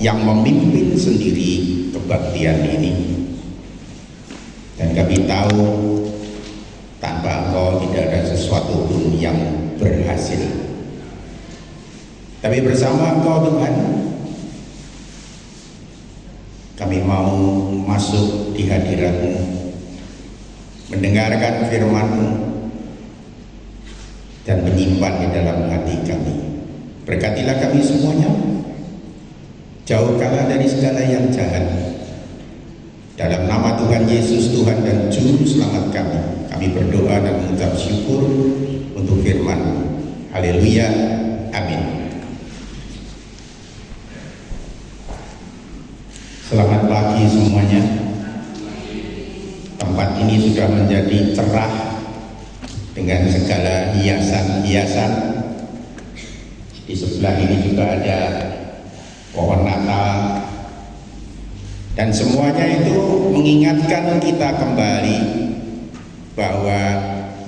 yang memimpin sendiri kebaktian ini. Dan kami tahu tanpa Engkau tidak ada sesuatu pun yang berhasil. Tapi bersama Engkau Tuhan, kami mau masuk di hadirat-Mu, mendengarkan firman-Mu, dan menyimpan di dalam hati kami. Berkatilah kami semuanya, jauhkanlah dari segala yang jahat. Dalam nama Tuhan Yesus, Tuhan dan Juru Selamat kami berdoa dan mengucap syukur untuk firman-Mu. Haleluya, amin. Selamat pagi semuanya. Tempat ini sudah menjadi cerah dengan segala hiasan-hiasan. Di sebelah ini juga ada pohon Natal, dan semuanya itu mengingatkan kita kembali bahwa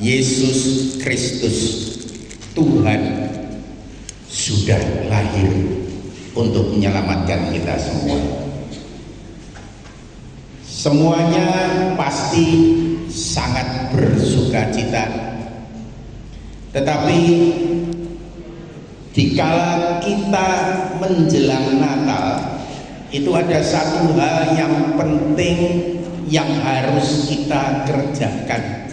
Yesus Kristus Tuhan sudah lahir untuk menyelamatkan kita semua. Semuanya pasti sangat bersukacita, tetapi dikala kita menjelang Natal, itu ada satu hal yang penting yang harus kita kerjakan.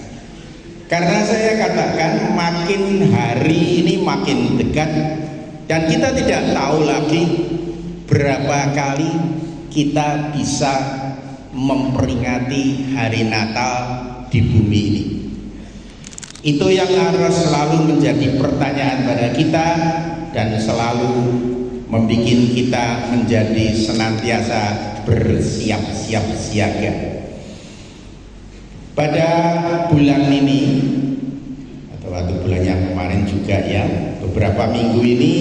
Karena saya katakan makin hari ini makin dekat, dan kita tidak tahu lagi berapa kali kita bisa memperingati hari Natal di bumi ini. Itu yang harus selalu menjadi pertanyaan pada kita dan selalu membuat kita menjadi senantiasa bersiap-siap siaga. Pada bulan ini atau waktu bulan yang kemarin juga ya, beberapa minggu ini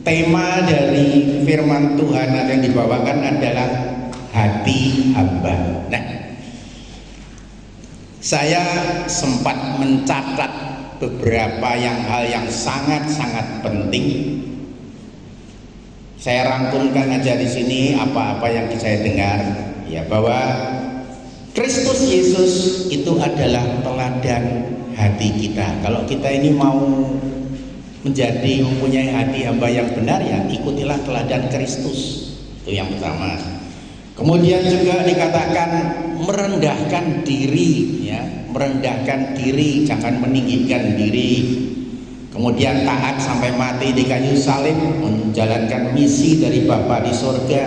tema dari firman Tuhan yang dibawakan adalah hati hamba. Nah, saya sempat mencatat beberapa hal yang sangat-sangat penting. Saya rangkumkan aja di sini apa-apa yang saya dengar, ya, bahwa Kristus Yesus itu adalah teladan hati kita. Kalau kita ini mau mempunyai hati hamba yang benar, ya ikutilah teladan Kristus. Itu yang pertama. Kemudian juga dikatakan merendahkan diri, ya, merendahkan diri, jangan meninggikan diri. Kemudian taat sampai mati di kayu salib, menjalankan misi dari Bapa di surga.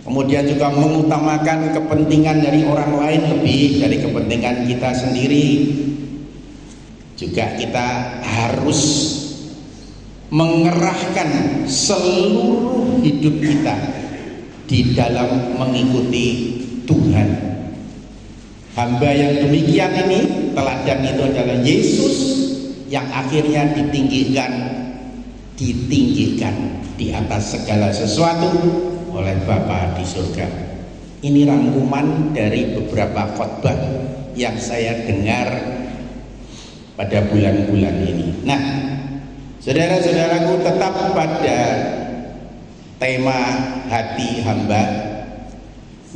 Kemudian juga mengutamakan kepentingan dari orang lain lebih dari kepentingan kita sendiri. Juga kita harus mengerahkan seluruh hidup kita di dalam mengikuti Tuhan. Hamba yang demikian ini, teladan itu adalah Yesus yang akhirnya ditinggikan di atas segala sesuatu oleh Bapa di surga. Ini rangkuman dari beberapa khotbah yang saya dengar pada bulan-bulan ini. Nah, saudara-saudaraku, tetap pada tema hati hamba.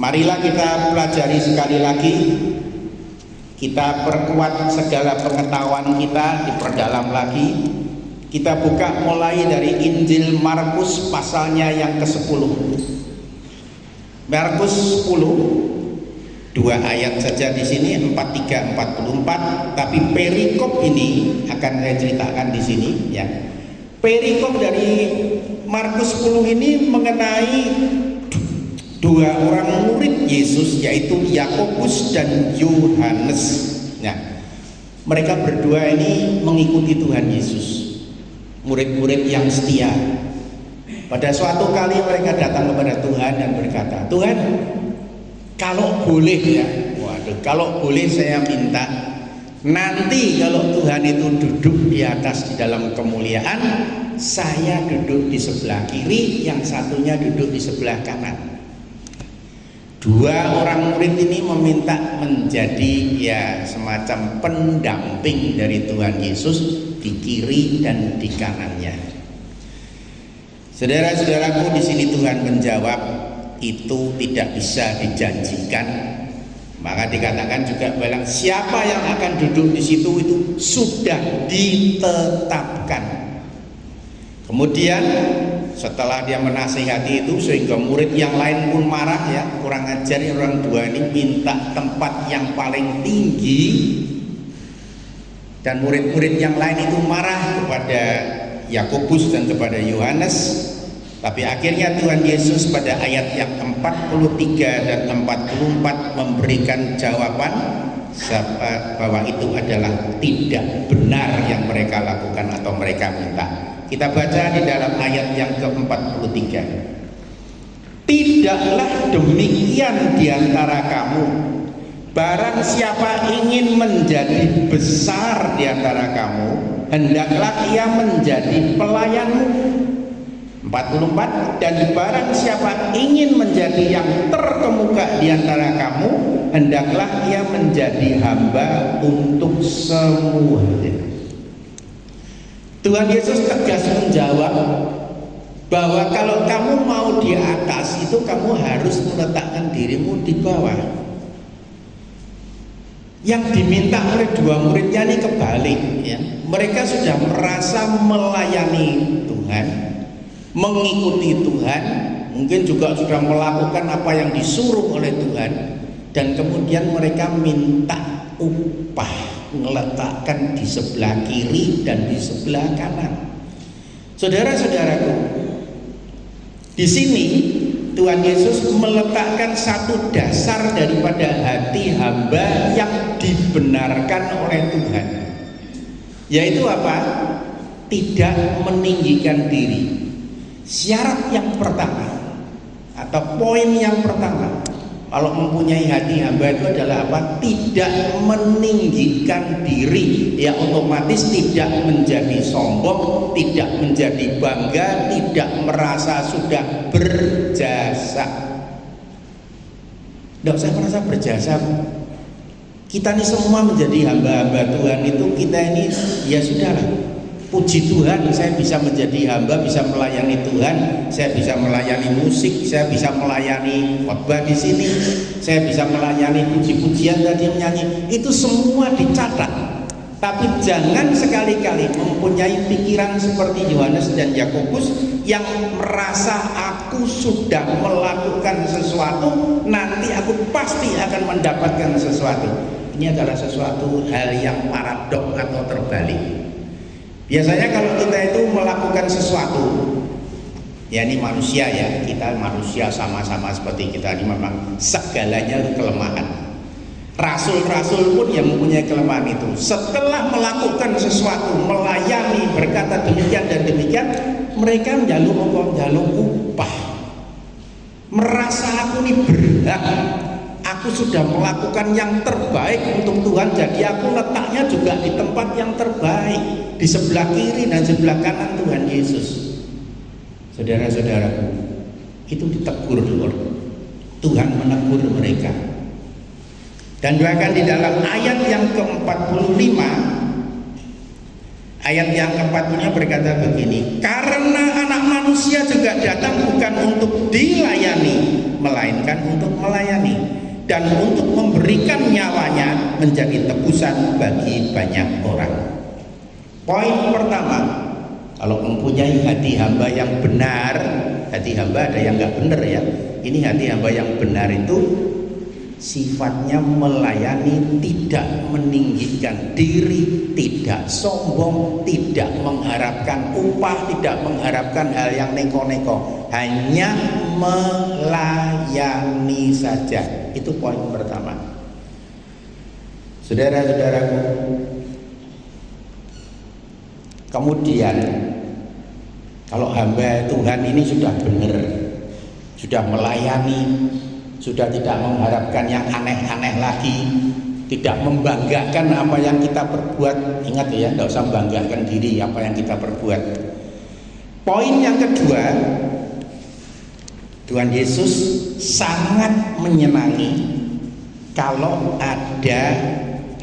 Marilah kita pelajari sekali lagi, kita perkuat segala pengetahuan kita, diperdalam lagi. Kita buka mulai dari Injil Markus pasalnya yang ke-10. Markus 10, 2 ayat saja di sini, 43 44, tapi perikop ini akan saya ceritakan di sini, ya. Perikop dari Markus 10 ini mengenai dua orang murid Yesus, yaitu Yakobus dan Yohanes. Nah, mereka berdua ini mengikuti Tuhan Yesus, murid-murid yang setia. Pada suatu kali mereka datang kepada Tuhan dan berkata, "Tuhan, kalau boleh ya, kalau boleh saya minta nanti kalau Tuhan itu duduk di atas di dalam kemuliaan, saya duduk di sebelah kiri, yang satunya duduk di sebelah kanan." Dua orang murid ini meminta menjadi ya semacam pendamping dari Tuhan Yesus di kiri dan di kanannya. Saudara-saudaraku, di sini Tuhan menjawab itu tidak bisa dijanjikan. Maka dikatakan juga bilang siapa yang akan duduk di situ itu sudah ditetapkan. Kemudian setelah dia menasihati itu sehingga murid yang lain pun marah, ya, kurang ajar orang dua ini minta tempat yang paling tinggi, dan murid-murid yang lain itu marah kepada Yakobus dan kepada Yohanes. Tapi akhirnya Tuhan Yesus pada ayat yang 43 dan 44 memberikan jawaban bahwa itu adalah tidak benar yang mereka lakukan atau mereka minta. Kita baca di dalam ayat yang ke-43. Tidaklah demikian di antara kamu. Barang siapa ingin menjadi besar di antara kamu, hendaklah ia menjadi pelayanmu. 44. Dan barang siapa ingin menjadi yang terkemuka di antara kamu, hendaklah ia menjadi hamba untuk semuanya. Tuhan Yesus tegas menjawab bahwa kalau kamu mau di atas itu kamu harus meletakkan dirimu di bawah. Yang diminta oleh dua muridnya ini kebalik, ya. Mereka sudah merasa melayani Tuhan, mengikuti Tuhan, mungkin juga sudah melakukan apa yang disuruh oleh Tuhan, dan kemudian mereka minta upah, meletakkan di sebelah kiri dan di sebelah kanan. Saudara-saudaraku, di sini Tuhan Yesus meletakkan satu dasar daripada hati hamba yang dibenarkan oleh Tuhan, yaitu apa? Tidak meninggikan diri. Syarat yang pertama atau poin yang pertama kalau mempunyai hati hamba itu adalah apa? Tidak meninggikan diri, ya otomatis tidak menjadi sombong, tidak menjadi bangga, tidak merasa sudah berjasa. Tidak usah merasa berjasa. Kita ini semua menjadi hamba-hamba Tuhan itu, kita ini ya sudahlah, puji Tuhan, saya bisa menjadi hamba, bisa melayani Tuhan, saya bisa melayani musik, saya bisa melayani khotbah di sini, saya bisa melayani puji-pujian tadi menyanyi, itu semua dicatat. Tapi jangan sekali-kali mempunyai pikiran seperti Yohanes dan Yakobus yang merasa aku sudah melakukan sesuatu, nanti aku pasti akan mendapatkan sesuatu. Ini adalah sesuatu hal yang paradok atau terbalik. Biasanya kalau kita itu melakukan sesuatu, ya ini manusia, ya kita manusia sama-sama seperti kita ini memang segalanya itu kelemahan. Rasul-rasul pun yang mempunyai kelemahan itu, setelah melakukan sesuatu, melayani, berkata demikian dan demikian, mereka menjaluk upah, merasa aku ini berhak, aku sudah melakukan yang terbaik untuk Tuhan, jadi aku letaknya juga di tempat yang terbaik, di sebelah kiri dan sebelah kanan Tuhan Yesus. Saudara-saudaraku, itu ditegur Tuhan, menegur mereka. Dan bahkan di dalam ayat yang ke-45, ayat yang ke-45 berkata begini, karena anak manusia juga datang bukan untuk dilayani, melainkan untuk melayani, dan untuk memberikan nyawanya menjadi tebusan bagi banyak orang. Poin pertama, kalau mempunyai hati hamba yang benar, hati hamba ada yang nggak benar, ya. Ini hati hamba yang benar itu sifatnya melayani, tidak meninggikan diri, tidak sombong, tidak mengharapkan upah, tidak mengharapkan hal yang neko-neko, hanya melayani saja. Itu poin pertama. Saudara-saudaraku, kemudian kalau hamba Tuhan ini sudah benar, sudah melayani, sudah tidak mengharapkan yang aneh-aneh lagi, tidak membanggakan apa yang kita perbuat. Ingat ya, tidak usah membanggakan diri apa yang kita perbuat. Poin yang kedua, Tuhan Yesus sangat menyenangi kalau ada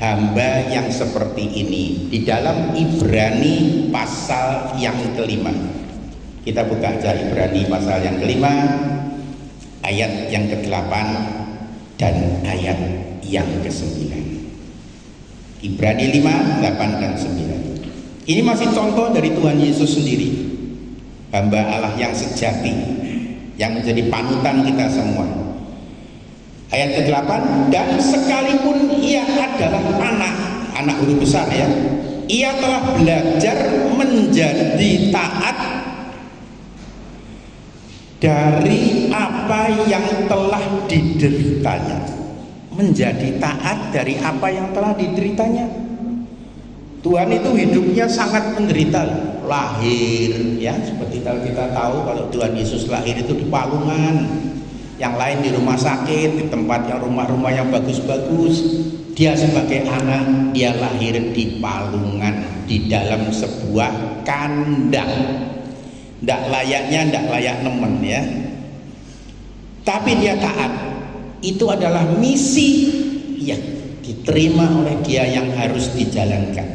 hamba yang seperti ini. Di dalam Ibrani pasal yang kelima, Kita buka aja Ibrani pasal yang kelima, ayat yang ke-8 dan ayat yang ke-9. Ibrani 5, 8 dan 9. Ini masih contoh dari Tuhan Yesus sendiri, hamba Allah yang sejati, yang menjadi panutan kita semua. Ayat ke-8, dan sekalipun ia adalah anak huruf besar ya, ia telah belajar menjadi taat dari apa yang telah dideritanya. Menjadi taat dari apa yang telah dideritanya. Tuhan itu hidupnya sangat menderita, lahir ya, seperti kalau kita tahu kalau Tuhan Yesus lahir itu di palungan, yang lain di rumah sakit, di tempat yang rumah-rumah yang bagus-bagus. Dia sebagai anak, dia lahir di palungan, di dalam sebuah kandang. Ndak layak nemen ya. Tapi dia taat. Itu adalah misi yang diterima oleh dia yang harus dijalankan.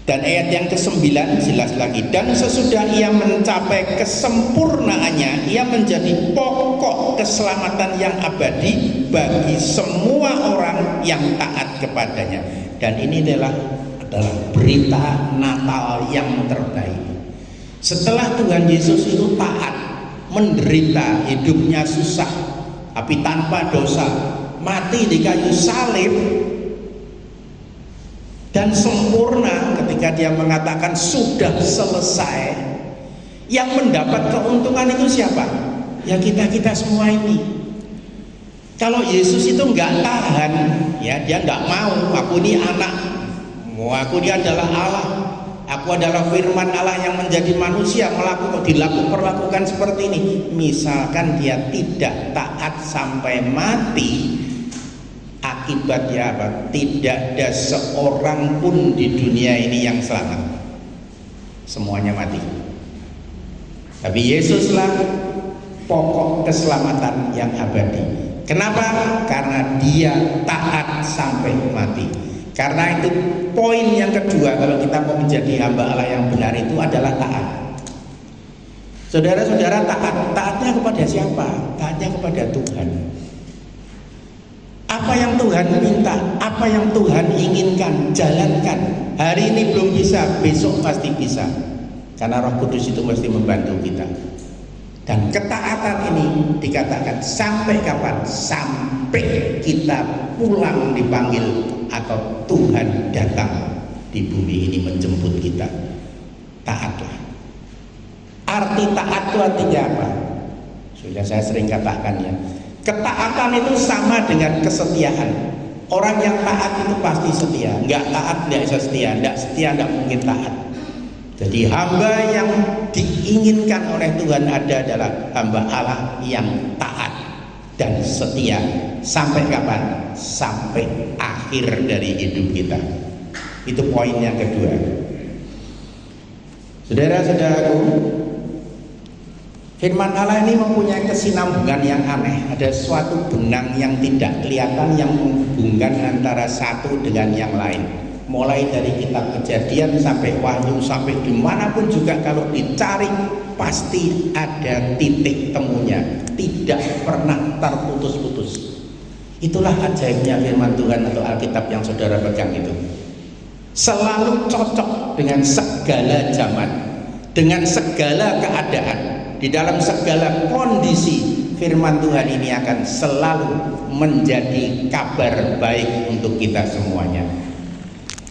Dan ayat yang ke-9 jelas lagi, dan sesudah ia mencapai kesempurnaannya, ia menjadi pokok keselamatan yang abadi bagi semua orang yang taat kepadanya. Dan ini adalah berita Natal yang terbaik. Setelah Tuhan Yesus itu taat, menderita, hidupnya susah, tapi tanpa dosa, mati di kayu salib, dan sempurna ketika dia mengatakan sudah selesai. Yang mendapat keuntungan itu siapa? Ya kita semua ini. Kalau Yesus itu nggak tahan, ya dia nggak mau, aku ini anak, aku ini adalah Allah, aku adalah firman Allah yang menjadi manusia, diperlakukan seperti ini. Misalkan dia tidak taat sampai mati, akibatnya apa? Tidak ada seorang pun di dunia ini yang selamat, semuanya mati. Tapi Yesuslah pokok keselamatan yang abadi. Kenapa? Karena dia taat sampai mati. Karena itu poin yang kedua, kalau kita mau menjadi hamba Allah yang benar itu adalah taat. Saudara-saudara, taatnya kepada siapa? Taatnya kepada Tuhan. Apa yang Tuhan minta, apa yang Tuhan inginkan, jalankan. Hari ini belum bisa, besok pasti bisa. Karena Roh Kudus itu mesti membantu kita. Dan ketaatan ini dikatakan sampai kapan? Sampai kita pulang dipanggil atau Tuhan datang di bumi ini menjemput kita. Taatlah. Arti taat itu artinya apa? Sudah saya sering katakan ya, ketaatan itu sama dengan kesetiaan. Orang yang taat itu pasti setia. Enggak taat tidak bisa setia. Enggak setia tidak mungkin taat. Jadi hamba yang diinginkan oleh Tuhan adalah hamba Allah yang taat dan setia. Sampai kapan? Sampai akhir dari hidup kita. Itu poin yang kedua. Saudara-saudaraku, firman Allah ini mempunyai kesinambungan yang aneh. Ada suatu benang yang tidak kelihatan yang menghubungkan antara satu dengan yang lain. Mulai dari kitab Kejadian sampai Wahyu, sampai dimanapun juga kalau dicari pasti ada titik temunya, tidak pernah terputus-putus. Itulah ajaibnya firman Tuhan atau Alkitab yang saudara pegang itu. Selalu cocok dengan segala zaman, dengan segala keadaan, di dalam segala kondisi. Firman Tuhan ini akan selalu menjadi kabar baik untuk kita semuanya.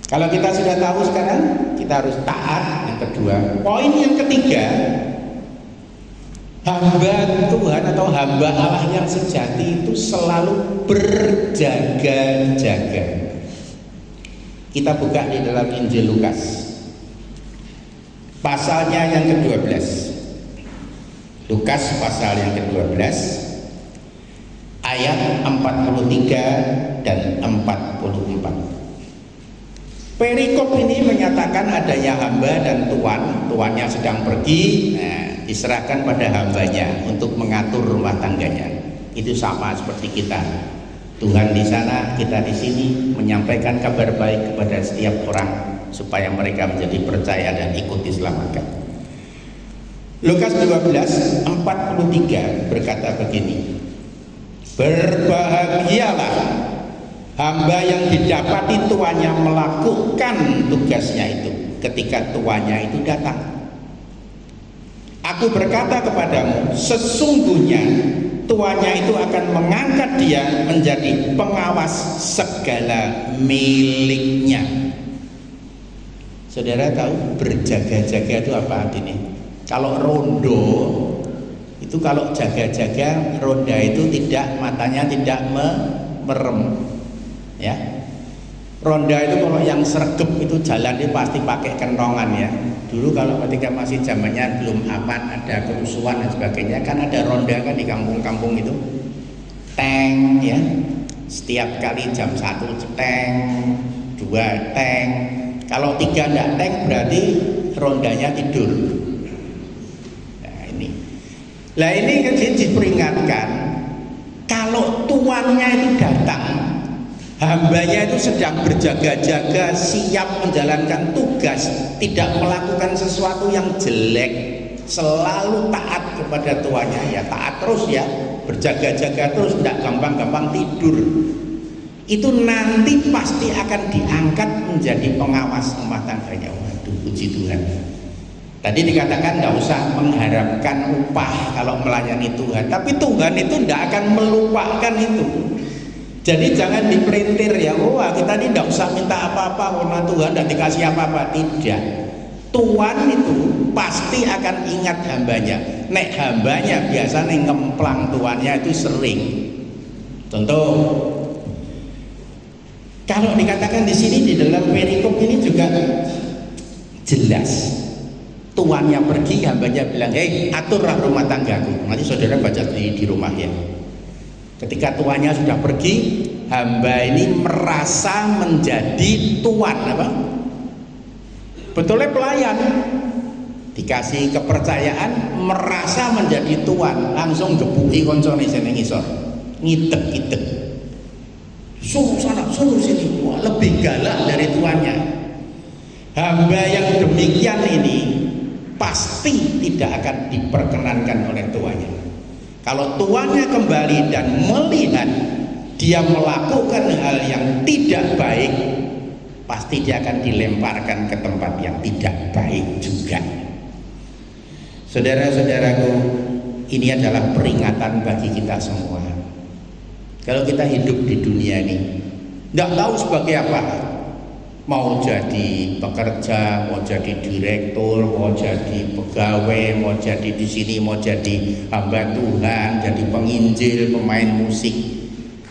Kalau kita sudah tahu sekarang, kita harus taat. Yang kedua, poin yang ketiga, hamba Tuhan atau hamba Allah yang sejati itu selalu berjaga-jaga. Kita buka di dalam Injil Lukas, pasalnya yang ke-12. Lukas pasal yang ke-12, ayat 43 dan 44. Perikop ini menyatakan adanya hamba dan tuannya sedang pergi, diserahkan pada hambanya untuk mengatur rumah tangganya. Itu sama seperti kita. Tuhan di sana, kita di sini, menyampaikan kabar baik kepada setiap orang supaya mereka menjadi percaya dan ikut diselamatkan. Lukas 12:43 berkata begini, berbahagialah hamba yang didapati tuannya melakukan tugasnya itu ketika tuannya itu datang. Aku berkata kepadamu, sesungguhnya tuannya itu akan mengangkat dia menjadi pengawas segala miliknya. Saudara tahu berjaga-jaga itu apa artinya? Kalau rondo itu, kalau jaga-jaga, ronda itu tidak, matanya tidak merem, ya. Ronda itu kalau yang sregep itu jalan itu pasti pakai kentongan, ya. Dulu kalau ketika masih zamannya belum aman, ada kerusuhan dan sebagainya, kan ada ronda kan di kampung-kampung itu, tank, ya. Setiap kali jam 1 tank, 2 tank. Kalau 3 enggak tank berarti rondanya tidur. Nah ini kan diperingatkan, kalau tuannya itu datang, hambanya itu sedang berjaga-jaga, siap menjalankan tugas, tidak melakukan sesuatu yang jelek, selalu taat kepada tuannya, ya taat terus, ya berjaga-jaga terus, tidak gampang-gampang tidur. Itu nanti pasti akan diangkat menjadi pengawas rumah tangganya. Waduh, puji Tuhan. Tadi dikatakan nggak usah mengharapkan upah kalau melayani Tuhan, tapi Tuhan itu tidak akan melupakan itu. Jadi jangan diperintir, ya, kita ini tidak usah minta apa-apa karena Tuhan tidak dikasih apa-apa. Tidak, Tuhan itu pasti akan ingat hambanya. Nek hambanya biasanya ngemplang tuannya itu sering. Contoh, kalau dikatakan di sini di dalam perikop ini juga jelas. Tuannya pergi, hambanya bilang, hei, aturlah rumah tanggaku. Nanti saudara baca di rumah, ya. Ketika tuannya sudah pergi, hamba ini merasa menjadi tuan, apa? Betulnya pelayan, dikasih kepercayaan, merasa menjadi tuan, langsung gebuki koncone sing ngisor, ngitek-ngitek, suruh sana, suruh sini. Wah, lebih galak dari tuannya. Hamba yang demikian ini pasti tidak akan diperkenankan oleh tuannya. Kalau tuannya kembali dan melihat dia melakukan hal yang tidak baik, pasti dia akan dilemparkan ke tempat yang tidak baik juga. Saudara-saudaraku, ini adalah peringatan bagi kita semua. Kalau kita hidup di dunia ini, tidak tahu sebagai apa, mau jadi pekerja, mau jadi direktur, mau jadi pegawai, mau jadi di sini, mau jadi hamba Tuhan, jadi penginjil, pemain musik.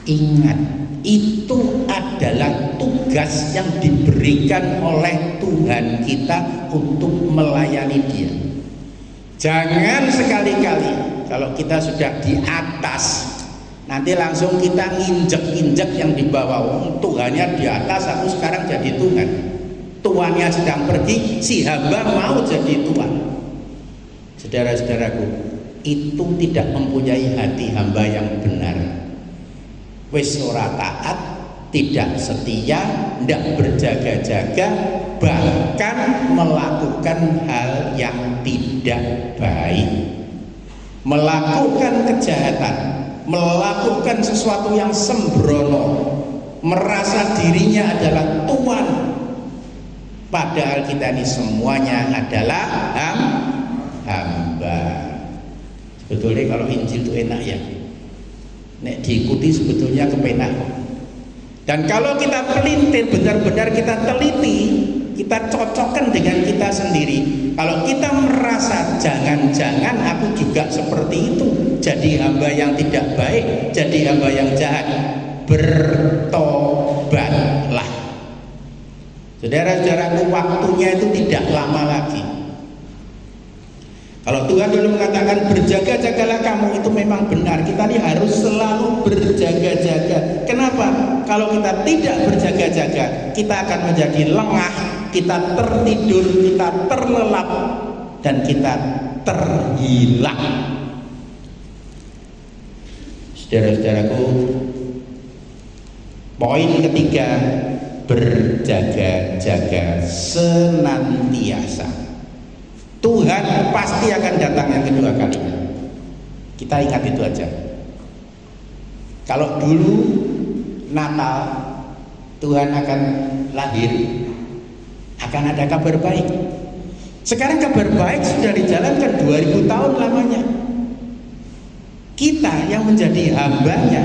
Ingat, itu adalah tugas yang diberikan oleh Tuhan kita untuk melayani Dia. Jangan sekali-kali kalau kita sudah di atas, nanti langsung kita nginjek-injek yang di bawah. Tuhannya di atas, aku sekarang jadi Tuhan. Tuannya sedang pergi, si hamba mau jadi Tuhan. Saudara-saudaraku, itu tidak mempunyai hati hamba yang benar. Wis ora taat, tidak setia, tidak berjaga-jaga, bahkan melakukan hal yang tidak baik, melakukan kejahatan, melakukan sesuatu yang sembrono, merasa dirinya adalah tuan, padahal kita ini semuanya adalah hamba. Sebetulnya kalau Injil itu enak, ya, nek diikuti sebetulnya kepenak. Dan kalau kita pelintir, benar-benar kita teliti, kita cocokkan dengan kita sendiri. Kalau kita merasa jangan-jangan aku juga seperti itu, jadi hamba yang tidak baik, jadi hamba yang jahat, bertobatlah. Saudara-saudaraku, waktunya itu tidak lama lagi. Kalau Tuhan dulu mengatakan berjaga-jagalah kamu, itu memang benar. Kita ini harus selalu berjaga-jaga. Kenapa? Kalau kita tidak berjaga-jaga, kita akan menjadi lengah, kita tertidur, kita terlelap, dan kita terhilang. Saudara-saudaraku, poin ketiga, berjaga-jaga senantiasa. Tuhan pasti akan datang yang kedua kalinya. Kita ingat itu aja. Kalau dulu Natal Tuhan akan lahir, akan ada kabar baik. Sekarang kabar baik sudah dijalankan 2000 tahun lamanya. Kita yang menjadi hambanya,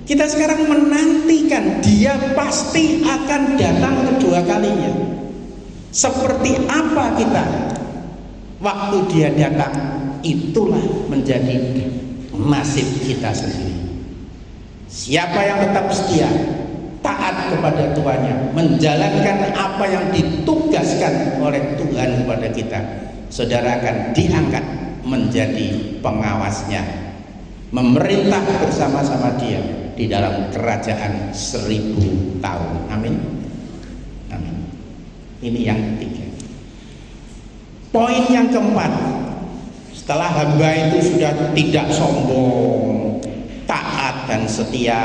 kita sekarang menantikan dia pasti akan datang kedua kalinya. Seperti apa kita waktu dia datang, itulah menjadi nasib kita sendiri. Siapa yang tetap setia, taat kepada Tuhannya, menjalankan apa yang ditugaskan oleh Tuhan kepada kita, saudara akan diangkat menjadi pengawasnya, memerintah bersama-sama dia di dalam kerajaan 1000 tahun. Amin. Amin. Ini yang ketiga. Poin yang keempat, setelah hamba itu sudah tidak sombong, taat dan setia,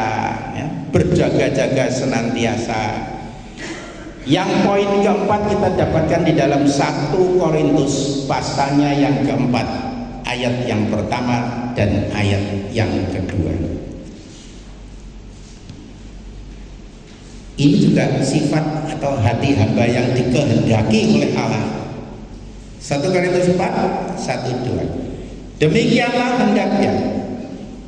ya, berjaga-jaga senantiasa. Yang poin keempat kita dapatkan di dalam 1 Korintus pasalnya yang keempat, ayat yang pertama dan ayat yang kedua. Ini juga sifat atau hati hamba yang dikehendaki oleh Allah. 1 Korintus 4, 1-2. Demikianlah hendaknya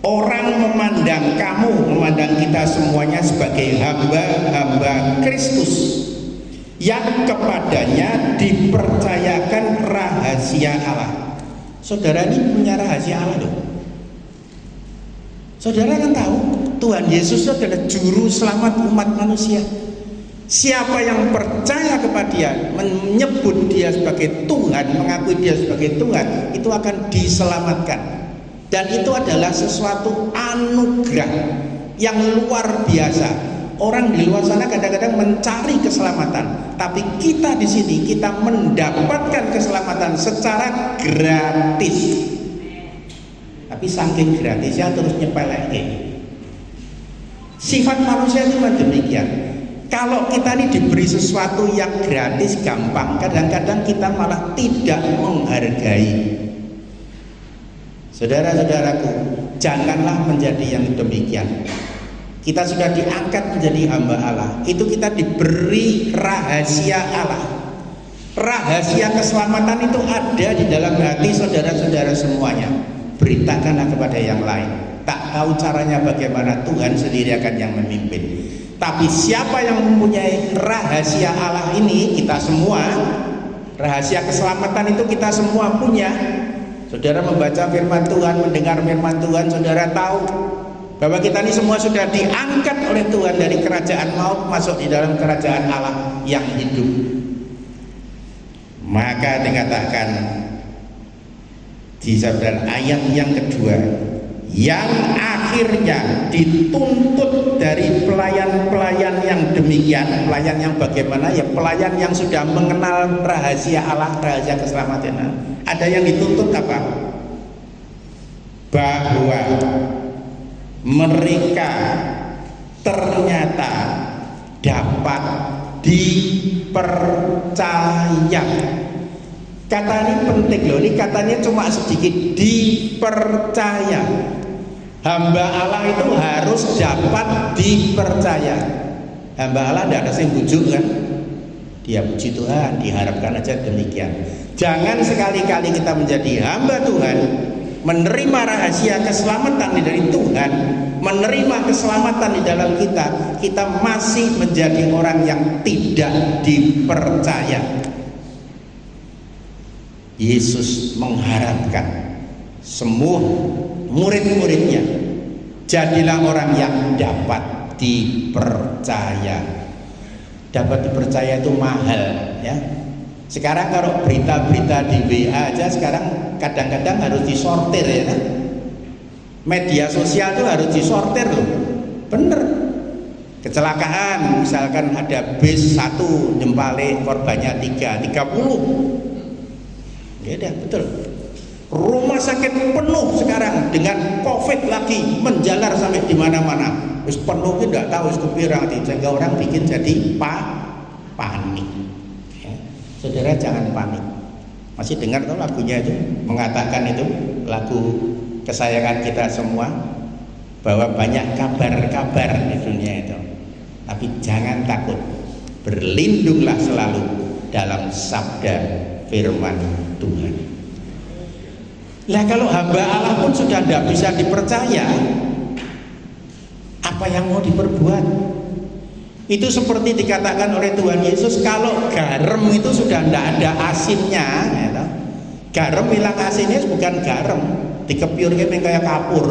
orang memandang kamu, memandang kita semuanya sebagai hamba-hamba Kristus yang kepadanya dipercayakan rahasia Allah. Saudara ini punya rahasia Allah loh. Saudara kan tahu Tuhan Yesus adalah juru selamat umat manusia. Siapa yang percaya kepada dia, menyebut dia sebagai Tuhan, mengakui dia sebagai Tuhan, itu akan diselamatkan. Dan itu adalah sesuatu anugerah yang luar biasa. Orang di luar sana kadang-kadang mencari keselamatan, tapi kita di sini kita mendapatkan keselamatan secara gratis. Tapi saking gratisnya terus nyepelekin. Sifat manusia itu demikian. Kalau kita ini diberi sesuatu yang gratis, gampang, kadang-kadang kita malah tidak menghargai. Saudara-saudaraku, janganlah menjadi yang demikian. Kita sudah diangkat menjadi hamba Allah. Itu kita diberi rahasia Allah. Rahasia keselamatan itu ada di dalam hati saudara-saudara semuanya. Beritakanlah kepada yang lain. Tak tahu caranya bagaimana, Tuhan sendiri akan yang memimpin. Tapi siapa yang mempunyai rahasia Allah ini, kita semua, rahasia keselamatan itu kita semua punya. Saudara membaca firman Tuhan, mendengar firman Tuhan, saudara tahu bahwa kita ini semua sudah diangkat oleh Tuhan dari kerajaan maut masuk di dalam kerajaan Allah yang hidup. Maka dikatakan di saudara ayat yang kedua, yang akhirnya dituntut dari pelayan-pelayan yang demikian. Pelayan yang bagaimana? Ya pelayan yang sudah mengenal rahasia Allah, rahasia keselamatan. Ada yang dituntut apa? Bahwa mereka ternyata dapat dipercaya. Kata ini penting loh, ini katanya cuma sedikit, dipercaya. Hamba Allah itu harus dapat dipercaya. Hamba Allah tidak ada yang bujuk kan? Dia puji Tuhan, diharapkan aja demikian. Jangan sekali-kali kita menjadi hamba Tuhan, menerima rahasia keselamatan dari Tuhan, menerima keselamatan di dalam kita masih menjadi orang yang tidak dipercaya. Yesus mengharapkan semua murid-muridnya, jadilah orang yang dapat dipercaya. Dapat dipercaya itu mahal ya. Sekarang kalau berita-berita di WA aja sekarang kadang-kadang harus disortir ya kan? Media sosial itu harus disortir loh. Bener. Kecelakaan misalkan ada bis 1 jempale korbannya 30. Ya udah betul. Rumah sakit penuh sekarang dengan COVID lagi menjalar sampai di mana-mana. Wis penuh ki ndak tahu wis kepirang sehingga orang bikin jadi panik. Ya. Saudara jangan panik. Masih dengar tuh lagunya itu, mengatakan itu lagu kesayangan kita semua, bahwa banyak kabar-kabar di dunia itu, tapi jangan takut, berlindunglah selalu dalam sabda firman Tuhan. Lah kalau hamba Allah pun sudah tidak bisa dipercaya, apa yang mau diperbuat? Itu seperti dikatakan oleh Tuhan Yesus, kalau garam itu sudah tidak ada asinnya, ya, garam hilang asinnya bukan garam, dikepiurkan kayak kapur.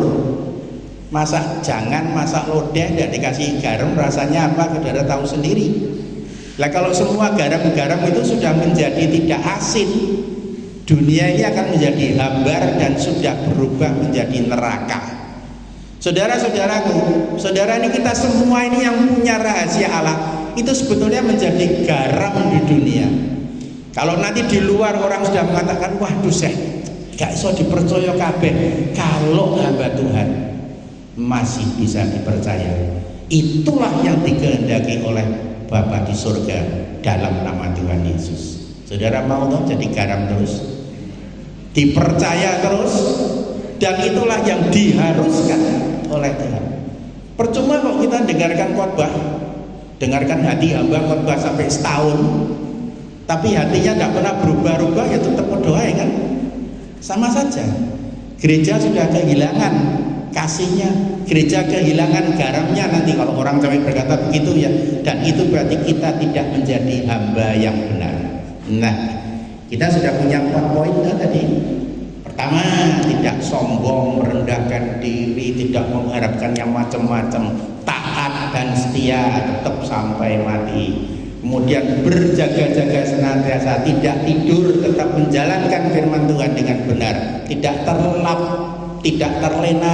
Masak jangan, masak lodeh tidak dikasih garam, rasanya apa? Saudara tahu sendiri. Lah kalau semua garam-garam itu sudah menjadi tidak asin, dunia ini akan menjadi hambar dan sudah berubah menjadi neraka. Saudara-saudaraku, saudara ini kita semua ini yang punya rahasia Allah, itu sebetulnya menjadi garam di dunia. Kalau nanti di luar orang sudah mengatakan, waduh gak iso dipercaya kabeh, kalau hamba Tuhan masih bisa dipercaya. Itulah yang dikehendaki oleh Bapa di surga dalam nama Tuhan Yesus. Saudara mau dong jadi garam terus, dipercaya terus, dan itulah yang diharuskan oleh Tuhan. Percuma kok kita dengarkan khotbah, dengarkan hati hamba khotbah sampai setahun, tapi hatinya tidak pernah berubah-ubah, ya tetap berdoa, ya kan? Sama saja. Gereja sudah kehilangan kasihnya, gereja kehilangan garamnya nanti kalau orang sampai berkata begitu, ya. Dan itu berarti kita tidak menjadi hamba yang benar. Nah, kita sudah punya 4 poin kan tadi. Pertama, tidak sombong, merendahkan diri, tidak mengharapkan yang macam-macam, taat dan setia tetap sampai mati. Kemudian berjaga-jaga senantiasa, tidak tidur, tetap menjalankan firman Tuhan dengan benar, tidak terlelap, tidak terlena.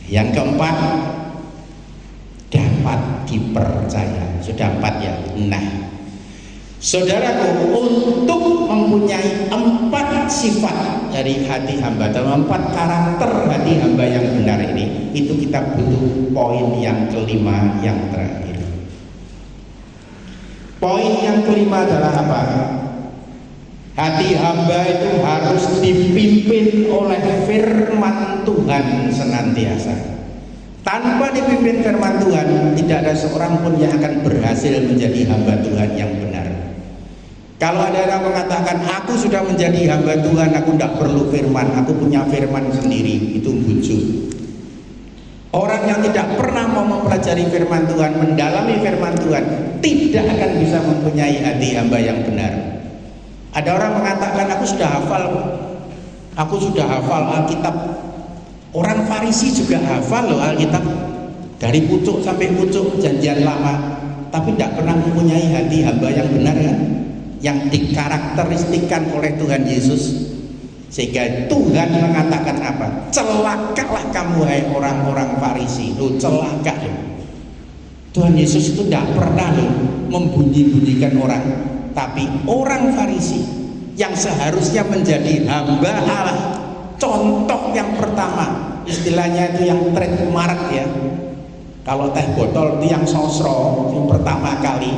Yang keempat, dapat dipercaya. Sudah 4 ya. Nah, saudaraku, untuk mempunyai 4 sifat dari hati hamba, atau 4 karakter hati hamba yang benar ini, itu kita butuh poin yang kelima, yang terakhir. Poin yang kelima adalah apa? Hati hamba itu harus dipimpin oleh firman Tuhan senantiasa. Tanpa dipimpin firman Tuhan, tidak ada seorang pun yang akan berhasil menjadi hamba Tuhan yang benar. Kalau ada orang mengatakan, aku sudah menjadi hamba Tuhan, aku tidak perlu firman, aku punya firman sendiri, itu bujuk. Orang yang tidak pernah mau mempelajari firman Tuhan, mendalami firman Tuhan, tidak akan bisa mempunyai hati hamba yang benar. Ada orang mengatakan, aku sudah hafal Alkitab. Orang Farisi juga hafal loh Alkitab, dari pucuk sampai pucuk Perjanjian Lama, tapi tidak pernah mempunyai hati hamba yang benar, kan? Yang dikarakteristikkan oleh Tuhan Yesus. Sehingga Tuhan mengatakan apa? Celakalah kamu hai orang-orang Farisi. Loh, celaka loh. Tuhan Yesus itu tidak pernah loh membunyi-bunyikan orang. Tapi orang Farisi yang seharusnya menjadi hamba Allah, contoh yang pertama, istilahnya itu yang trademark ya. Kalau teh botol itu yang sosro, yang pertama kali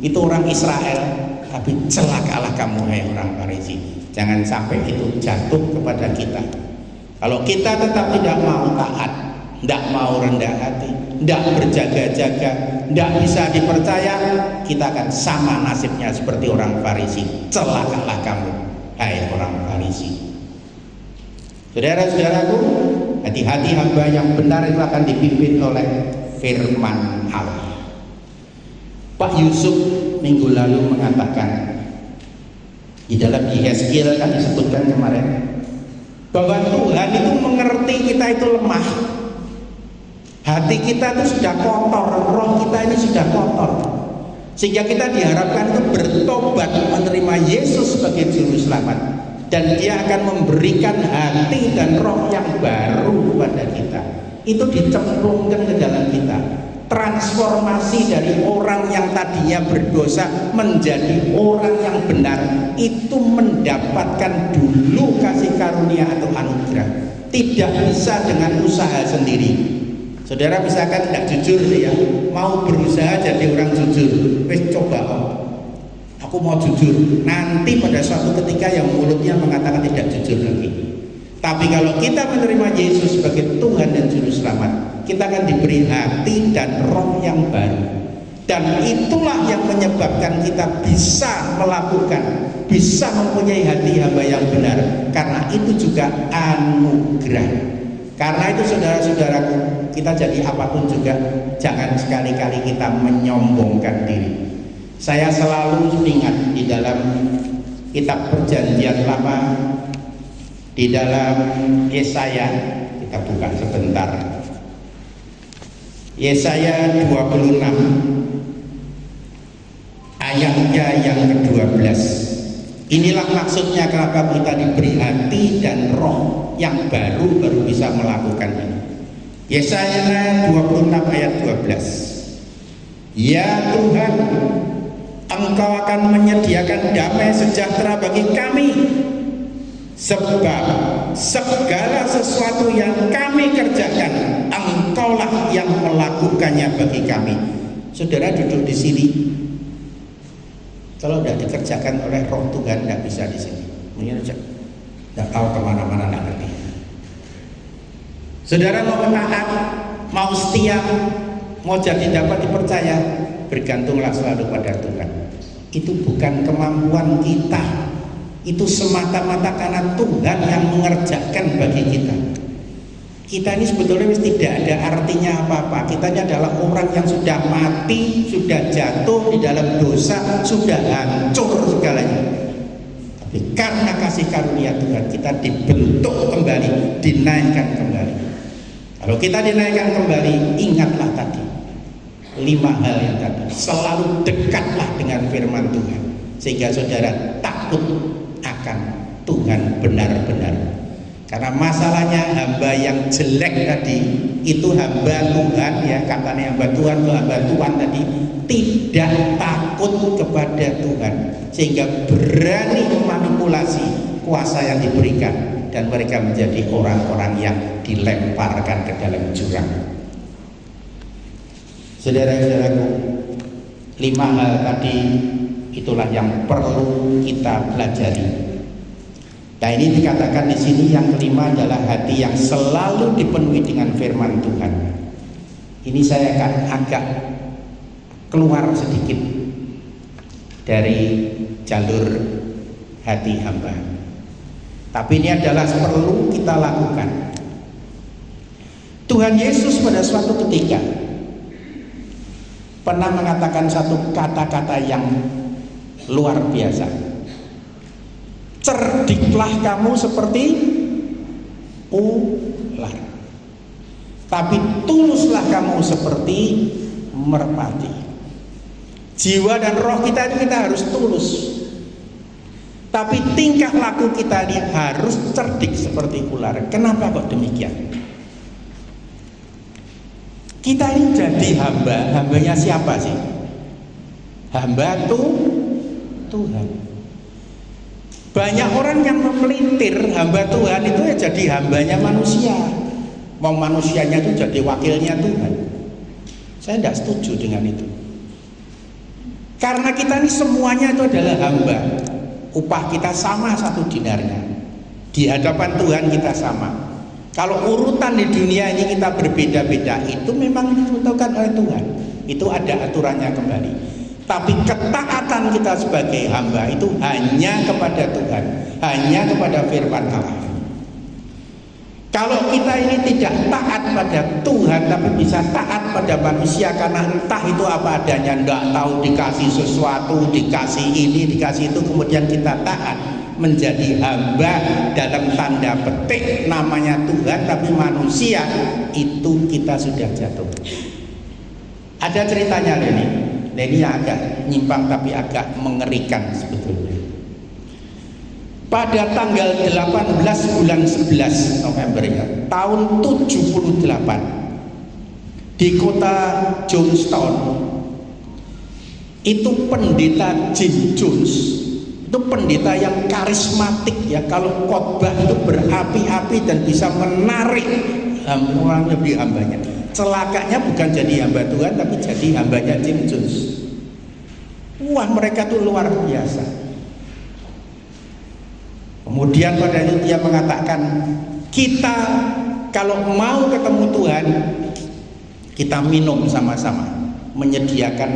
itu orang Israel. Tapi celakalah kamu hai orang Farisi. Jangan sampai itu jatuh kepada kita. Kalau kita tetap tidak mau taat, tidak mau rendah hati, tidak berjaga-jaga, tidak bisa dipercaya, kita akan sama nasibnya seperti orang Farisi. Celakalah kamu hai orang Farisi. Saudara-saudaraku, hati-hati hamba yang benar itu akan dipimpin oleh firman Allah. Pak Yusuf minggu lalu mengatakan, di dalam Yehezkiel kan disebutkan kemarin, bahwa Tuhan itu mengerti kita itu lemah. Hati kita itu sudah kotor, roh kita ini sudah kotor, sehingga kita diharapkan itu bertobat, menerima Yesus sebagai juru selamat, dan Dia akan memberikan hati dan roh yang baru kepada kita. Itu dicemplungkan ke dalam kita. Transformasi dari orang yang tadinya berdosa menjadi orang yang benar, itu mendapatkan dulu kasih karunia atau anugerah. Tidak bisa dengan usaha sendiri. Saudara misalkan tidak jujur ya, mau berusaha jadi orang jujur, wis coba Aku mau jujur. Nanti pada suatu ketika yang mulutnya mengatakan tidak jujur lagi. Tapi kalau kita menerima Yesus sebagai Tuhan dan Juru Selamat, kita akan diberi hati dan roh yang baru. Dan itulah yang menyebabkan kita bisa melakukan, bisa mempunyai hati hamba yang benar. Karena itu juga anugerah. Karena itu saudara-saudaraku, kita jadi apapun juga, jangan sekali-kali kita menyombongkan diri. Saya selalu ingat di dalam kitab Perjanjian Lama, di dalam Yesaya, kita buka sebentar. Yesaya 26 ayatnya yang ke-12. Inilah maksudnya kenapa kita diberi hati dan roh yang baru bisa melakukan ini. Yesaya 26 ayat 12. Ya Tuhan, Engkau akan menyediakan damai sejahtera bagi kami, sebab segala sesuatu yang kami kerjakan Engkaulah yang melakukannya bagi kami. Saudara duduk di sini, kalau tidak dikerjakan oleh Roh Tuhan tidak bisa di sini. Mungkin tidak tahu kemana-mana, tidak ngerti. Saudara mau taat, mau setia, mau jadi dapat dipercaya, bergantunglah selalu pada Tuhan. Itu bukan kemampuan kita, itu semata-mata karena Tuhan yang mengerjakan bagi kita. Kita ini sebetulnya tidak ada artinya apa-apa. Kita ini adalah orang yang sudah mati, sudah jatuh di dalam dosa, sudah hancur segalanya. Tapi karena kasih karunia Tuhan, kita dibentuk kembali, dinaikkan kembali. Kalau kita dinaikkan kembali, ingatlah tadi 5 hal yang tadi. Selalu dekatlah dengan firman Tuhan, sehingga saudara takut akan Tuhan benar-benar. Karena masalahnya hamba yang jelek tadi itu hamba Tuhan, ya katanya hamba Tuhan, hamba Tuhan tadi tidak takut kepada Tuhan, sehingga berani memanipulasi kuasa yang diberikan, dan mereka menjadi orang-orang yang dilemparkan ke dalam jurang. Saudara-saudaraku, 5 hal tadi itulah yang perlu kita pelajari. Nah, ini dikatakan di sini yang kelima adalah hati yang selalu dipenuhi dengan firman Tuhan. Ini saya akan agak keluar sedikit dari jalur hati hamba. Tapi ini adalah perlu kita lakukan. Tuhan Yesus pada suatu ketika pernah mengatakan satu kata-kata yang luar biasa. Cerdiklah kamu seperti ular, tapi tuluslah kamu seperti merpati. Jiwa dan roh kita ini kita harus tulus, tapi tingkah laku kita ini harus cerdik seperti ular. Kenapa kok demikian? Kita ini jadi hamba, hambanya siapa sih? Hamba Tuhan. Banyak orang yang memelintir hamba Tuhan itu ya jadi hambanya manusia. Mau manusianya itu jadi wakilnya Tuhan. Saya tidak setuju dengan itu. Karena kita ini semuanya itu adalah hamba. Upah kita sama 1 dinarnya. Di hadapan Tuhan kita sama. Kalau urutan di dunia ini kita berbeda-beda, itu memang ditentukan oleh Tuhan. Itu ada aturannya kembali. Tapi ketaatan kita sebagai hamba itu hanya kepada Tuhan, hanya kepada firman Allah. Kalau kita ini tidak taat pada Tuhan, tapi bisa taat pada manusia karena entah itu apa adanya, enggak tahu dikasih sesuatu, dikasih ini, dikasih itu, kemudian kita taat, menjadi hamba dalam tanda petik namanya Tuhan tapi manusia, itu kita sudah jatuh. Ada ceritanya ini. Nah, ini yang agak nyimpang tapi agak mengerikan sebetulnya. Pada tanggal 18 bulan 11 November ya, tahun 78 di kota Johnstown, itu pendeta Jim Jones, itu pendeta yang karismatik ya, kalau khotbah itu berapi-api dan bisa menarik orang lebih hambanya. Celakanya bukan jadi hamba Tuhan tapi jadi hambanya Jim Jones. Wah, mereka tuh luar biasa. Kemudian pada itu dia mengatakan, kita kalau mau ketemu Tuhan, kita minum sama-sama. Menyediakan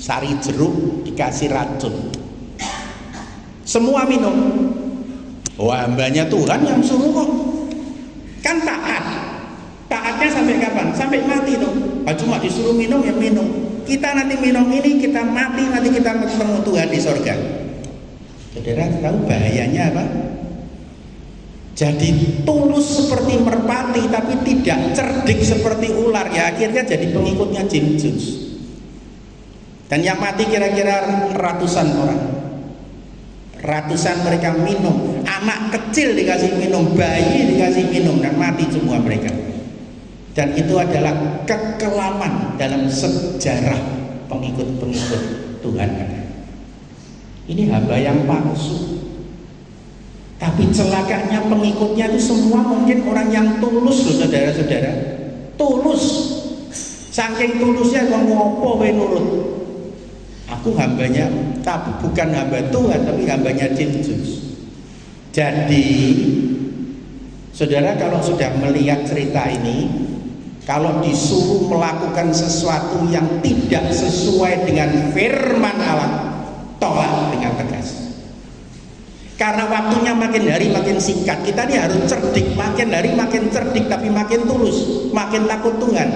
sari jeruk, dikasih racun. Semua minum. Wah, hambanya Tuhan yang suruh kok. Kan taat. Taatnya sampai kapan? Sampai mati dong. Cuma disuruh minum ya minum. Kita nanti minum ini, kita mati, nanti kita ketemu Tuhan di sorga. Saudara tahu bahayanya apa? Jadi tulus seperti merpati tapi tidak cerdik seperti ular, ya akhirnya jadi pengikutnya Jim Jones. Dan yang mati kira-kira ratusan orang. Ratusan mereka minum, anak kecil dikasih minum, bayi dikasih minum, dan mati semua mereka. Dan itu adalah kekelaman dalam sejarah pengikut-pengikut Tuhan. Ini hamba yang palsu. Tapi celakanya pengikutnya itu semua mungkin orang yang tulus loh, saudara-saudara. Tulus. Saking tulusnya kok ngopo we nurut. Aku hambanya, tapi bukan hamba Tuhan, tapi hambanya Yesus. Jadi, saudara kalau sudah melihat cerita ini, kalau disuruh melakukan sesuatu yang tidak sesuai dengan firman Allah, tolak dengan tegas. Karena waktunya makin hari makin singkat, kita ini harus cerdik, makin hari makin cerdik, tapi makin tulus, makin takut Tuhan.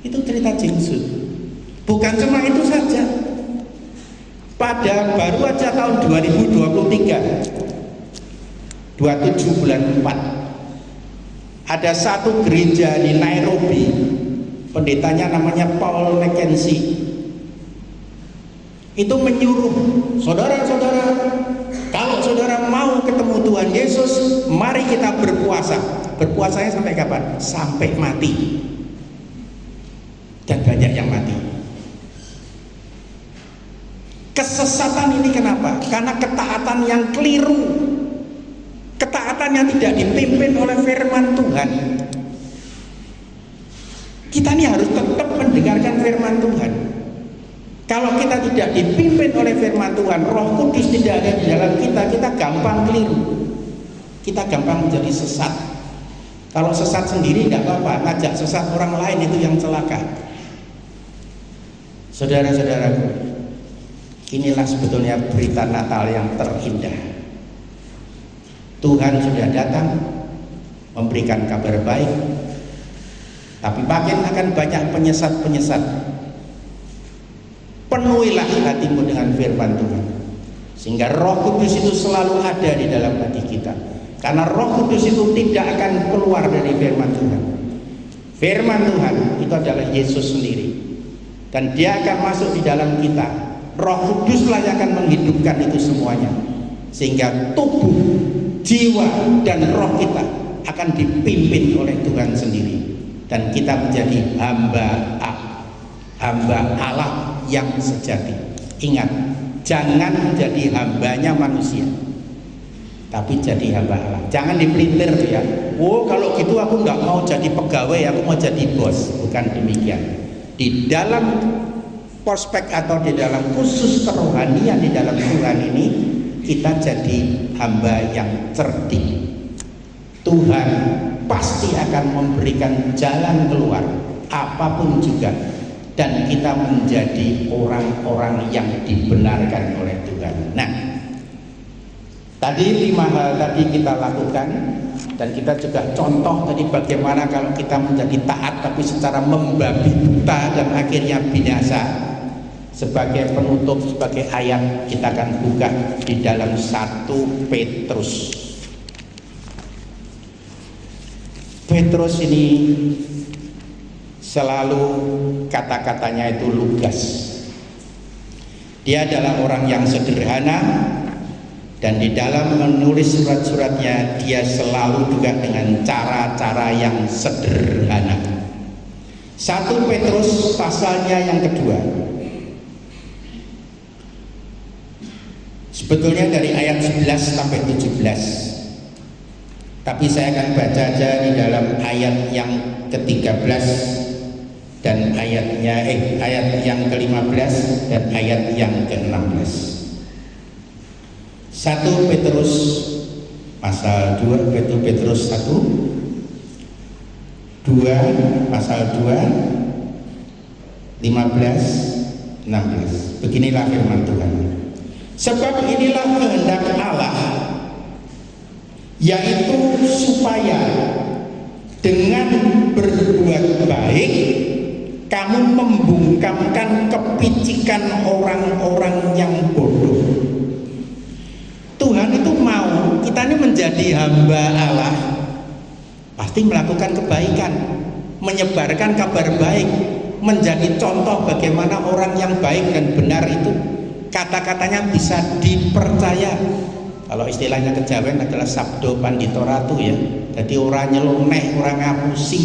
Itu cerita Yesus. Bukan cuma itu saja. Pada baru aja tahun 2023, 27 bulan 4, ada satu gereja di Nairobi, pendetanya namanya Paul Mackenzie. Itu menyuruh saudara-saudara, kalau saudara mau ketemu Tuhan Yesus, mari kita berpuasa. Berpuasanya sampai kapan? Sampai mati. Dan banyak yang mati. Kesesatan ini kenapa? Karena ketaatan yang keliru, ketaatan yang tidak dipimpin oleh firman Tuhan. Kita ini harus tetap mendengarkan firman Tuhan. Kalau kita tidak dipimpin oleh firman Tuhan, Roh Kudus tidak ada di dalam kita, kita gampang keliru, kita gampang menjadi sesat. Kalau sesat sendiri tidak apa-apa, ngajak sesat orang lain itu yang celaka. Saudara-saudaraku, inilah sebetulnya berita Natal yang terindah. Tuhan sudah datang memberikan kabar baik, tapi makin akan banyak penyesat-penyesat. Penuhilah hatimu dengan firman Tuhan, sehingga Roh Kudus itu selalu ada di dalam hati kita. Karena Roh Kudus itu tidak akan keluar dari firman Tuhan. Firman Tuhan itu adalah Yesus sendiri, dan Dia akan masuk di dalam kita. Roh Kuduslah yang akan menghidupkan itu semuanya, sehingga tubuh, jiwa, dan roh kita akan dipimpin oleh Tuhan sendiri, dan kita menjadi hamba Allah yang sejati. Ingat, jangan menjadi hambanya manusia, tapi jadi hamba Allah. Jangan dipelintir ya. Oh, kalau gitu aku nggak mau jadi pegawai, aku mau jadi bos. Bukan demikian. Di dalam prospek atau di dalam khusus kerohanian di dalam Tuhan ini, kita jadi hamba yang cerdik. Tuhan pasti akan memberikan jalan keluar apapun juga, dan kita menjadi orang-orang yang dibenarkan oleh Tuhan. Nah, tadi 5 hal tadi kita lakukan, dan kita juga contoh tadi bagaimana kalau kita menjadi taat tapi secara membabi buta dan akhirnya binasa. Sebagai penutup, sebagai ayat, kita akan buka di dalam 1 Petrus. Petrus ini selalu kata-katanya itu lugas. Dia adalah orang yang sederhana, dan di dalam menulis surat-suratnya dia selalu juga dengan cara-cara yang sederhana. 1 Petrus pasalnya yang kedua, sebetulnya dari ayat 11 sampai 17, tapi saya akan baca aja di dalam ayat yang ke-13 dan ayat yang ke-15 dan ayat yang ke-16. 1 Petrus pasal 2, Petrus 1 pasal 2 15 16. Beginilah firman Tuhan. Sebab inilah kehendak Allah, yaitu supaya dengan berbuat baik kamu membungkamkan kepicikan orang-orang yang bodoh. Tuhan itu mau kita ini menjadi hamba Allah, pasti melakukan kebaikan, menyebarkan kabar baik, menjadi contoh bagaimana orang yang baik dan benar itu kata-katanya bisa dipercaya. Kalau istilahnya kejawen adalah sabdo pandito ratu ya. Jadi orang nyeloneh, orang ngapusi,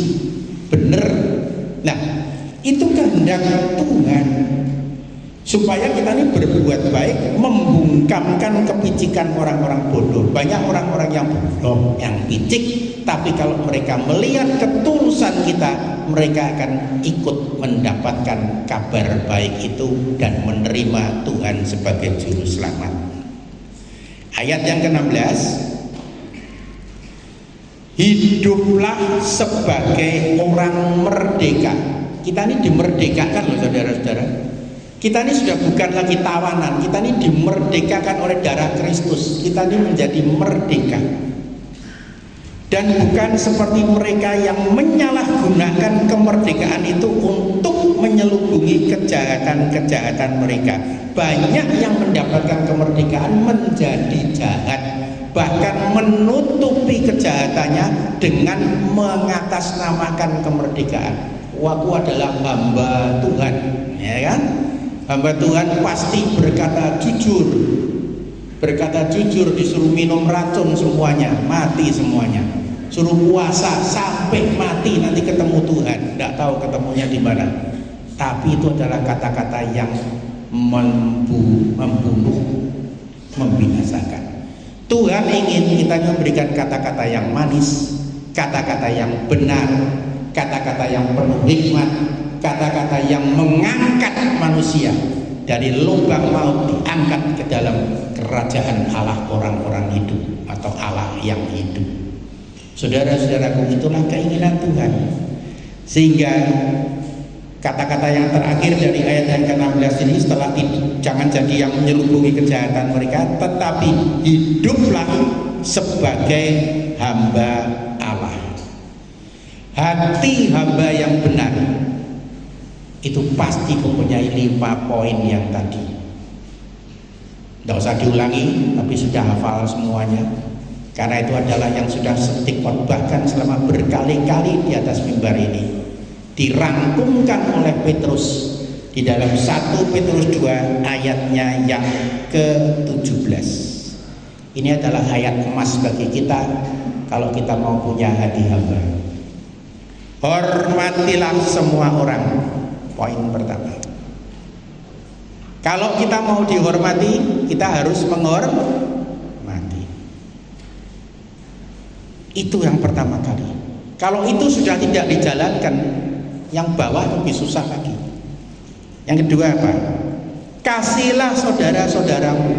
bener. Nah, itu kehendak Tuhan supaya kita ini berbuat baik, membungkamkan kepicikan orang-orang bodoh. Banyak orang-orang yang bodoh, yang picik, tapi kalau mereka melihat ketulusan kita, mereka akan ikut mendapatkan kabar baik itu dan menerima Tuhan sebagai juru selamat. Ayat yang ke-16, hiduplah sebagai orang merdeka. Kita ini dimerdekakan loh saudara-saudara. Kita ini sudah bukan lagi tawanan, kita ini dimerdekakan oleh darah Kristus. Kita ini menjadi merdeka. Dan bukan seperti mereka yang menyalahgunakan kemerdekaan itu untuk menyelubungi kejahatan-kejahatan mereka. Banyak yang mendapatkan kemerdekaan menjadi jahat, bahkan menutupi kejahatannya dengan mengatasnamakan kemerdekaan. Aku adalah hamba Tuhan, ya kan? Hamba Tuhan pasti berkata jujur. Berkata jujur, disuruh minum racun semuanya, mati semuanya. Suruh puasa sampai mati, nanti ketemu Tuhan. Tidak tahu ketemunya di mana. Tapi itu adalah kata-kata yang membunuh, membinasakan. Tuhan ingin kita memberikan kata-kata yang manis, kata-kata yang benar, kata-kata yang penuh hikmat, kata-kata yang mengangkat manusia dari lubang maut, diangkat ke dalam kerajaan Allah orang-orang hidup atau Allah yang hidup. Saudara-saudaraku, itulah keinginan Tuhan. Sehingga kata-kata yang terakhir dari ayat yang ke-16 ini, setelah jangan jadi yang menyelubungi kejahatan mereka, tetapi hiduplah sebagai hamba Allah. Hati hamba yang benar itu pasti mempunyai 5 poin yang tadi. Tidak usah diulangi, tapi sudah hafal semuanya. Karena itu adalah yang sudah dikhotbahkan selama berkali-kali di atas mimbar ini. Dirangkumkan oleh Petrus di dalam 1 Petrus 2 ayatnya yang ke-17. Ini adalah ayat emas bagi kita kalau kita mau punya hati hamba. Hormatilah semua orang. Poin pertama. Kalau kita mau dihormati, kita harus menghormati. Itu yang pertama kali. Kalau itu sudah tidak dijalankan, yang bawah lebih susah lagi. Yang kedua apa? Kasihlah saudara-saudaramu.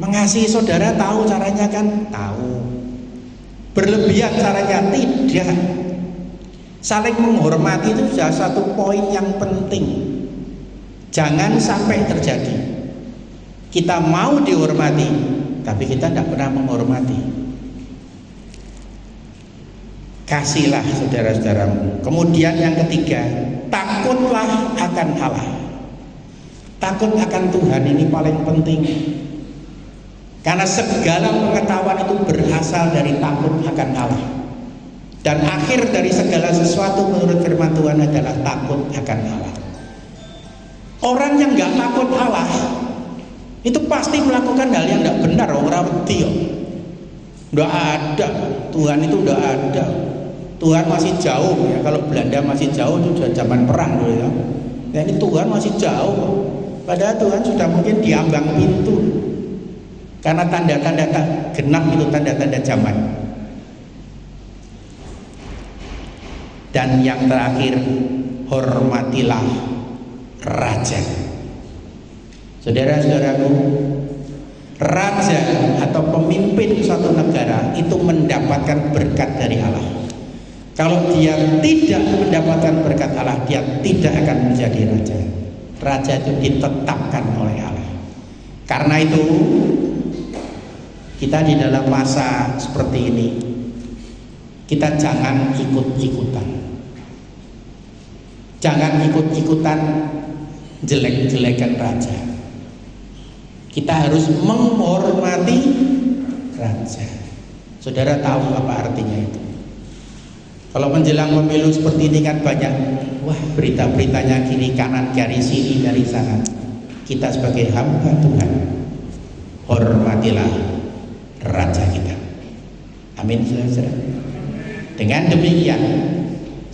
Mengasihi saudara tahu caranya kan? Tahu. Berlebihan caranya tidak. Saling menghormati itu sudah satu poin yang penting. Jangan sampai terjadi kita mau dihormati, tapi kita tidak pernah menghormati. Kasihlah saudara-saudaramu. Kemudian yang ketiga, takutlah akan Allah. Takut akan Tuhan ini paling penting. Karena segala pengetahuan itu berasal dari takut akan Allah. Dan akhir dari segala sesuatu menurut firman Tuhan adalah takut akan Allah. Orang yang nggak takut Allah itu pasti melakukan hal yang tidak benar. Orang wedi, nggak ada Tuhan itu, nggak ada. Tuhan masih jauh ya. Kalau Belanda masih jauh itu sudah zaman perang dulu ya. Nah, ini Tuhan masih jauh. Padahal Tuhan sudah mungkin di ambang pintu. Karena tanda-tanda genap itu tanda-tanda zaman. Dan yang terakhir, hormatilah raja. Saudara-saudaraku, raja atau pemimpin suatu negara itu mendapatkan berkat dari Allah. Kalau dia tidak mendapatkan berkat Allah, dia tidak akan menjadi raja. Raja itu ditetapkan oleh Allah. Karena itu, kita di dalam masa seperti ini, kita jangan ikut-ikutan. Jangan ikut-ikutan jelek-jelekan raja. Kita harus menghormati raja. Saudara tahu apa artinya itu? Kalau menjelang pemilu seperti ini kan banyak, wah, berita-beritanya kiri kanan, dari sini dari sana. Kita sebagai hamba Tuhan, hormatilah raja kita. Amin, saudara. Dengan demikian,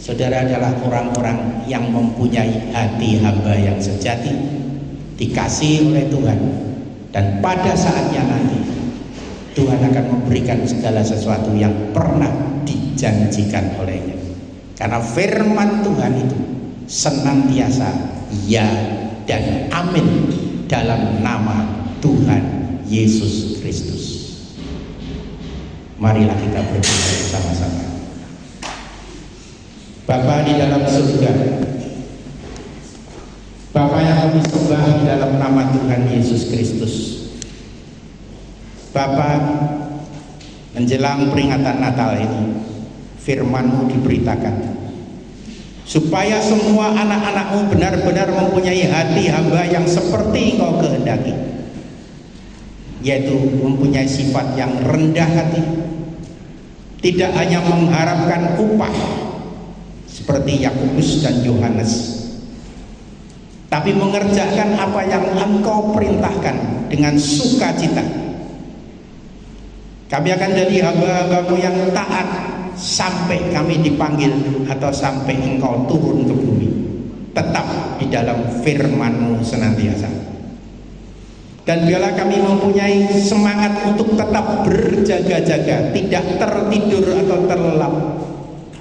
saudara adalah orang-orang yang mempunyai hati hamba yang sejati, dikasihi oleh Tuhan, dan pada saatnya nanti Tuhan akan memberikan segala sesuatu yang pernah dijanjikan olehnya. Karena firman Tuhan itu senantiasa ya dan amin dalam nama Tuhan Yesus Kristus. Marilah kita berdoa bersama-sama. Bapa di dalam surga, Bapa yang kami sembah di dalam nama Tuhan Yesus Kristus. Bapa, menjelang peringatan Natal ini, firman-Mu diberitakan supaya semua anak-anak-Mu benar-benar mempunyai hati hamba yang seperti Engkau kehendaki, yaitu mempunyai sifat yang rendah hati, tidak hanya mengharapkan upah seperti Yakobus dan Yohanes, tapi mengerjakan apa yang Engkau perintahkan dengan sukacita. Kami akan jadi hamba-hamba-Mu yang taat sampai kami dipanggil atau sampai Engkau turun ke bumi, tetap di dalam firman-Mu senantiasa. Dan biarlah kami mempunyai semangat untuk tetap berjaga-jaga, tidak tertidur atau terlelap,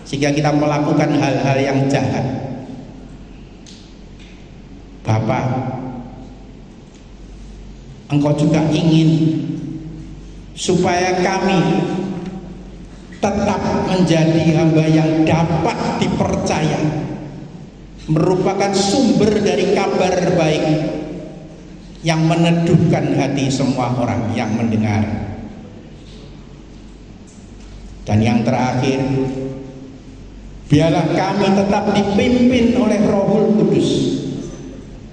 sehingga kita melakukan hal-hal yang jahat. Bapa, Engkau juga ingin supaya kami tetap menjadi hamba yang dapat dipercaya, merupakan sumber dari kabar baik yang meneduhkan hati semua orang yang mendengar. Dan yang terakhir, biarlah kami tetap dipimpin oleh Roh Kudus,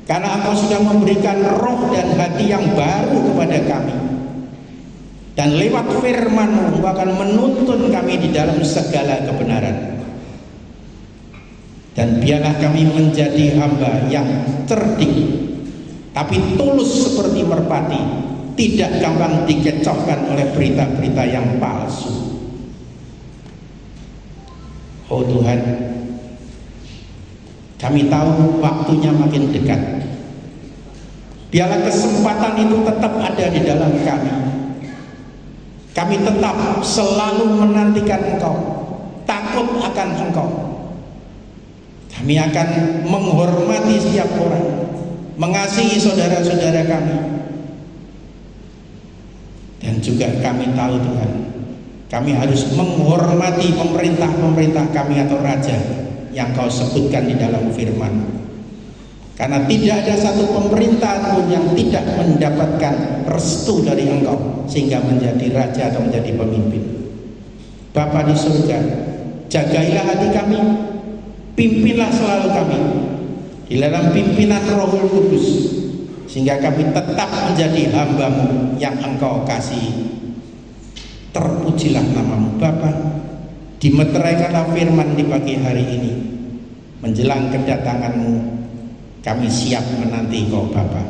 karena Engkau sudah memberikan roh dan hati yang baru kepada kami. Dan lewat firman-Mu Engkau akan menuntun kami di dalam segala kebenaran. Dan biarlah kami menjadi hamba yang cerdik, tapi tulus seperti merpati, tidak gampang dikecohkan oleh berita-berita yang palsu. Oh Tuhan, kami tahu waktunya makin dekat. Biarlah kesempatan itu tetap ada di dalam kami. Kami tetap selalu menantikan Engkau, takut akan Engkau. Kami akan menghormati setiap orang, mengasihi saudara-saudara kami. Dan juga kami tahu Tuhan, kami harus menghormati pemerintah-pemerintah kami atau raja yang Kau sebutkan di dalam firman. Karena tidak ada satu pemerintah pun yang tidak mendapatkan restu dari Engkau sehingga menjadi raja atau menjadi pemimpin. Bapa di surga, jagailah hati kami, pimpinlah selalu kami di dalam pimpinan Roh Kudus, sehingga kami tetap menjadi hamba-Mu yang Engkau kasih. Terpujilah nama-Mu Bapa. Dimeteraikanlah firman di pagi hari ini. Menjelang kedatangan-Mu, kami siap menanti Engkau Bapa.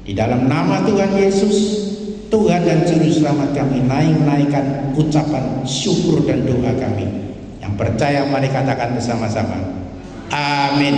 Di dalam nama Tuhan Yesus, Tuhan dan Juru Selamat kami, naikkan ucapan syukur dan doa kami. Yang percaya mari katakan bersama-sama, amin.